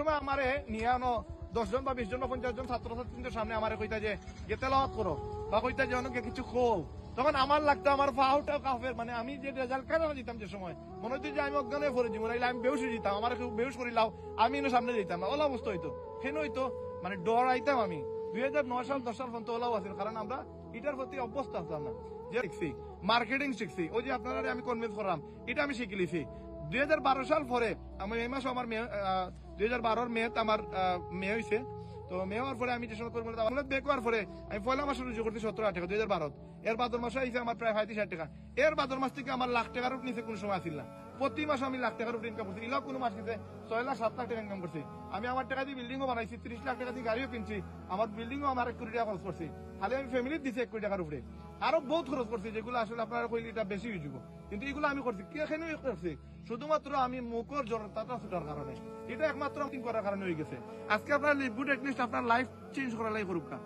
সময় আমারে নিয়ে আনো 10 জন বা 20 জন বা 50 জন ছাত্রছাত্রীদের সামনে আমারে কইতা যে তেলাওয়াত করো বা কইতা যে অনেকে কিছু খোল, তখন আমার লাগতো আমার ফাউটা কাফের, মানে আমি যে রেজাল্ট কেন দিতাম যে সময় মনে হতো যে আমি অজ্ঞান হয়ে পড়ে জীবন আমি বেউস দিতাম, আমার কেউ বেউস করিলাও আমি সামনে দিতাম না, ওলা অবস্থা হইতো কেন হইতো, মানে ডর আইতাম আমি। 2009 সাল 10 সাল পর্যন্ত ওলাও আছিল, কারণ আমরা এটার প্রতি অভ্যস্ত আসলাম না। যে শিখছি মার্কেটিং শিখছি, ওই যে আপনারা আমি কনভিন্স করলাম এটা আমি শিখে লিছি। 2012 সাল পরে আমি এই মাসে আমার মেয়ে 2012 মেয়ে আমার মেয়ে হয়েছে, তো মেয়ে হওয়ার পরে আমি যে সময় করবো বেক হওয়ার পরে আমি পয়লা মাসে রুজু করতে 17 টাকা 2012, এর বাদর মাসে আইসে আমার প্রায় 35 টাকা, এর বাদর মাস থেকে আমার লাখ টাকার নিচে কোনো সময় আসিল না। প্রতি মাসে আমি লাখ টাকার উপরে ইনকাম করছি, ইলাও কোনো মাস নিচে 6 লাখ 7 লাখ টাকা ইনকাম করছি। আমি আমার টাকা দিয়ে বিল্ডিংও বানাইছি, 30 লাখ টাকা দিয়ে গাড়িও কিনছি, আমার বিল্ডিংও আমার 1 কোটি টাকা খরচ করছি, খালি আমি ফ্যামিলির দিচ্ছি 1 কোটি টাকার উপরে, আরো বহুত খরচ করছি যেগুলো আসলে আপনারা কইলে এটা বেশি হয়ে যাব, কিন্তু এগুলো আমি করছি কেন করছি, শুধুমাত্র আমি মুখর জড়তাটা ছুটার কারণে, এটা একমাত্র করার কারণে হয়ে গেছে। আজকে আপনার লিপগুড এটলিস্ট আপনার লাইফ চেঞ্জ করার লাই করুক না,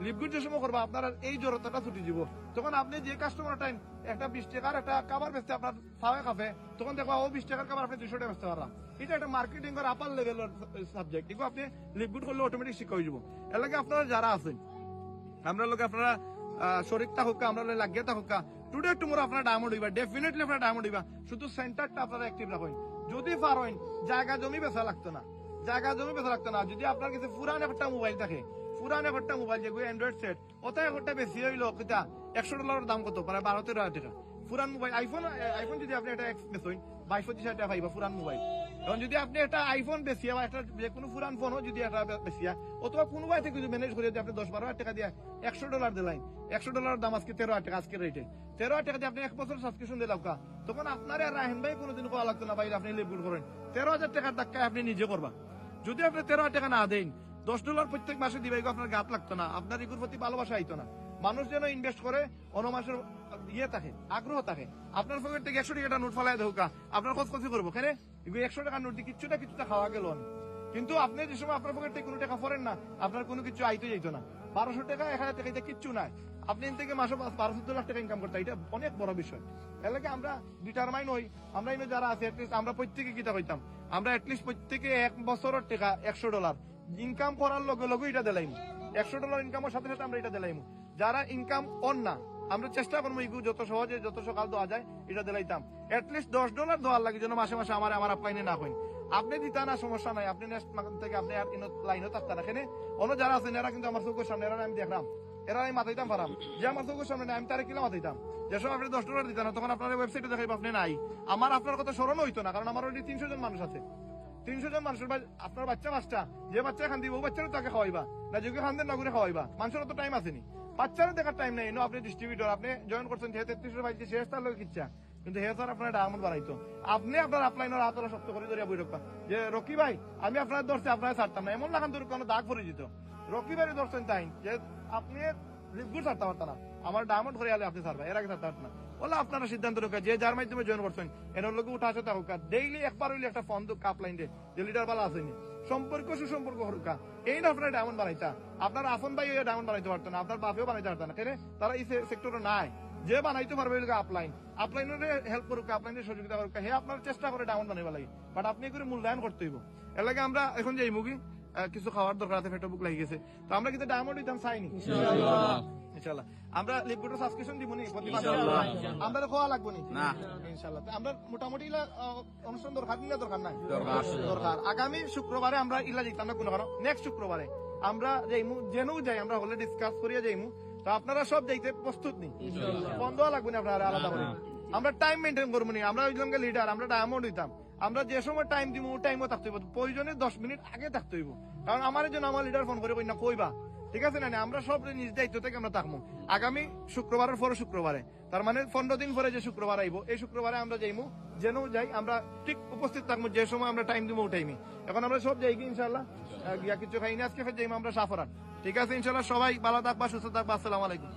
লিপগুড যে সময় করবো আপনার এই জড়তাটা ছুটি যাব, তখন আপনি যে কাস্টমার টাইম একটা 20 টাকার একটা কাবার বেচতে আপনার খাওয়া খাবে, তখন দেখো ও 20 টাকার কাবার আপনি 200 টাকা বেচতে পারলাম, এটা একটা মার্কেটিং এর আপার লেভেলের সাবজেক্ট, এগুলো আপনি লিপগুড করলে অটোমেটিক শিক্ষা হয়ে যাবো। এর লাগে আপনারা যারা আছেন আমরা লোক আপনারা শরীর থাকুক আমরা লাগিয়ে থাকুক টুডে টুমোর আপনার ডায়মন্ড হইবা, ডেফিনেটলি আপনার ডায়মন্ড হইবা, শুধু সেন্টারটা আপনারা অ্যাক্টিভ রাখেন। যদি পারেন জায়গা জমি বেচা লাগতো না, জায়গা জমি বেচা লাগতো না, যদি আপনার কাছে পুরান একটা মোবাইল থাকে, পুরান একটা মোবাইল যেগুলো অ্যান্ড্রয়েড সেট ওটাই একটা বেশি হইলো কিতা $100 দাম কত প্রায় 12-13 টাকা পুরান মোবাইল। আইফোন যদি আপনি একটা বেচেন 22-25 টাকা পাইবা পুরান মোবাইল। এখন যদি আপনি একটা আইফোন বেশিয়া বা একটা যে কোনো পুরান ফোনও যদি একটা বেশিয়া অথবা কোনোবাই থেকে যদি ম্যানেজ করে আপনি 10-12 টাকা দিয়ে $100 দিলেন, $100 দাম আজকে 13 টাকা, আজকের রেটে 13 টাকা দিয়ে আপনি 1 বছর সাবস্ক্রিপশন দিলাম কা, তখন আপনার আর রাহেন ভাই কোনোদিন করা লাগতো না ভাই, আপনি লেবুল করেন 13,000 টাকার ধাক্কায় আপনি নিজে করবা। যদি আপনি 13 টাকা না দেন $10 প্রত্যেক মাসে দিবে, আপনার গাত লাগতো না, আপনার এগুলোর প্রতি ভালোবাসা আইতো না। মানুষ যেন ইনভেস্ট করে অন্য মাসের ইয়ে থাকে, আগ্রহ থাকে। আপনার পকেট থেকে 100 টাকা নোট ফেলায় ধোকা আপনার খরচ কত করবো, কেন 100 টাকা নোট দিয়ে কিছুটা খাওয়া গেল, কিন্তু আপনি যে সময় আপনার পকেট থেকে কোনো টাকা ফরেন না, আপনার কোনো কিছু আইতে যাইতো না। 1200 টাকা 1000 টাকা এটা কিচ্ছু নাই, আপনি এর থেকে মাসে 12-14 লাখ টাকা ইনকাম করতে, এটা অনেক বড় বিষয়। এর লাগে আমরা ডিটারমাইন হই, আমরা এনে যারা আছে আমরা প্রত্যেকে কিতা কইতাম, আমরা এটলিস্ট প্রত্যেকে 1 বছরের টাকা $100 ইনকাম করার লগে লগে এটা দিলাইম, $100 ইনকামের সাথে সাথে আমরা এটা দিলাইম। যারা ইনকাম অন না আমরা চেষ্টা করবো এগুলো যত সহজে যত সকাল দেওয়া যায় এটা দিলাইতাম, এটলিস্ট $10 দেওয়ার লাগে যেন মাসে মাসে আমার আপলাইনে না হইন। আপনি দিতা না সমস্যা নাই, আপনি নেক্সট মাস থেকে আপনি আর লাইনও থাকতে না, এখানে অন্য যারা আছেন এরা কিন্তু আমার চোখের সামনে, এরা আমি দেখলাম, এরা আমি মাথাইতাম পারাম যে আমার চোখের সামনে আমি তারা কিলা মাথাইতাম, যেসব আপনি $10 দিতেন না তখন আপনার ওয়েবসাইটে দেখাইব আপনি নাই, আমার আপনার কথা স্মরণ হইতো না, কারণ আমার অলরেডি 300 জন মানুষ আছে, 300 জন মানুষের আপনার বাচ্চা 5টা, যে বাচ্চা খান দিব ও বাচ্চারও তাকে খাওয়াইবা না, যোগ্য খান দেন না করে খাওয়াইবা, মানুষের তো টাইম আসেনি, বাচ্চারও দেখার টাইম নেই। আপনি ডিস্ট্রিবিউটর, আপনি জয়েন করছেন 33 শেষ তার লোক ইচ্ছা, কিন্তু হে স্যার আপনার ডায়মন্ড বানাইতো, আপনি আপনার আপলাইনের হাতলা শক্ত করে ধরে বই রাখবা যে রকি ভাই আমি আপনার ধরছি আপনার ছাড়তাম না, এমন লাগান তোর কোনো দাগ পরে যেত, রকি ভাই ধরছেন তাই যে আপনি রিপগুড ছাড়তে পারতেন না, আমার ডায়মন্ড করে আলে আপনি ছাড়বা, এর আগে ছাড়তে পারতেন না, বলে আপনারা সিদ্ধান্ত ঢোকা যে যার মাধ্যমে জয়েন করছেন এর লোক উঠা আসতে হোক, ডেইলি একবার হইলে একটা ফোন কাপ লাইন যে লিডার বালা আসেনি সম্পর্ক সুসম্পর্ক হরুকা, এই না আপনার ডায়মন্ড বানাইতা, আপনার আফন ভাই ডায়মন্ড বানাইতে পারতো না, আপনার বাপেও বানাইতে পারতো না, কেন তারা এই সেক্টরে নাই, যে বানাইতে পারবে আপলাইনের হেল্প করুক, আপলাইনের সহযোগিতা করুক, হে আপনার চেষ্টা করে ডায়মন্ড বানাইবা লাগে, বাট আপনি করে মূল্যায়ন করতে হইব। এর লাগে আমরা এখন যে মুভি কিছু খাওয়ার দরকার আছে, ফেটো বুক লাগে গেছে, তো আমরা কিন্তু ডায়মন্ড দিতাম চাইনি ইনশাআল্লাহ, আমরা লিপগুডের সাবস্ক্রিপশন দিব নি প্রতি মাসে, আমরা খাওয়া লাগবো নি না ইনশাআল্লাহ, আমরা মোটামুটি অনুষ্ঠান দরকার না দরকার নাই দরকার। আগামী শুক্রবারে আমরা ইলা যেতাম না কোনো কারণ, নেক্সট শুক্রবারে আমরা যাইমু, যেনও যাই আমরা হলে ডিসকাস করিয়া যাইমু, তো আপনারা সব যাইতে প্রস্তুত নি, বন্ধ লাগবে না আপনারা আলাদা করে, আমরা টাইম মেনটেন করবো নি, আমরা ওইজনকে লিডার, আমরা ডায়মন্ড হইতাম, আমরা যে সময় টাইম দিব ও টাইমও থাকতে হইব, প্রয়োজনে 10 মিনিট আগে থাকতে হইব, কারণ আমার জন্য আমার লিডার ফোন করে কই না কইবা, ঠিক আছে না, আমরা সব নিজ দায়িত্ব থেকে আমরা থাকবো। আগামী শুক্রবারের পরে শুক্রবারে, তার মানে 15 দিন পরে যে শুক্রবার আইব, এই শুক্রবারে আমরা যাইমু, যেন যাই আমরা ঠিক উপস্থিত থাকবো, যে সময় আমরা টাইম দিব ও টাইমে। এখন আমরা সব যাই ইনশাল্লাহ, গিয়া কিছু খাই না আজকে ফের যাইমু আমরা সাফরান, ঠিক আছে ইনশাল্লাহ, সবাই ভালো থাকবা সুস্থ থাকবা, আসসালামু আলাইকুম।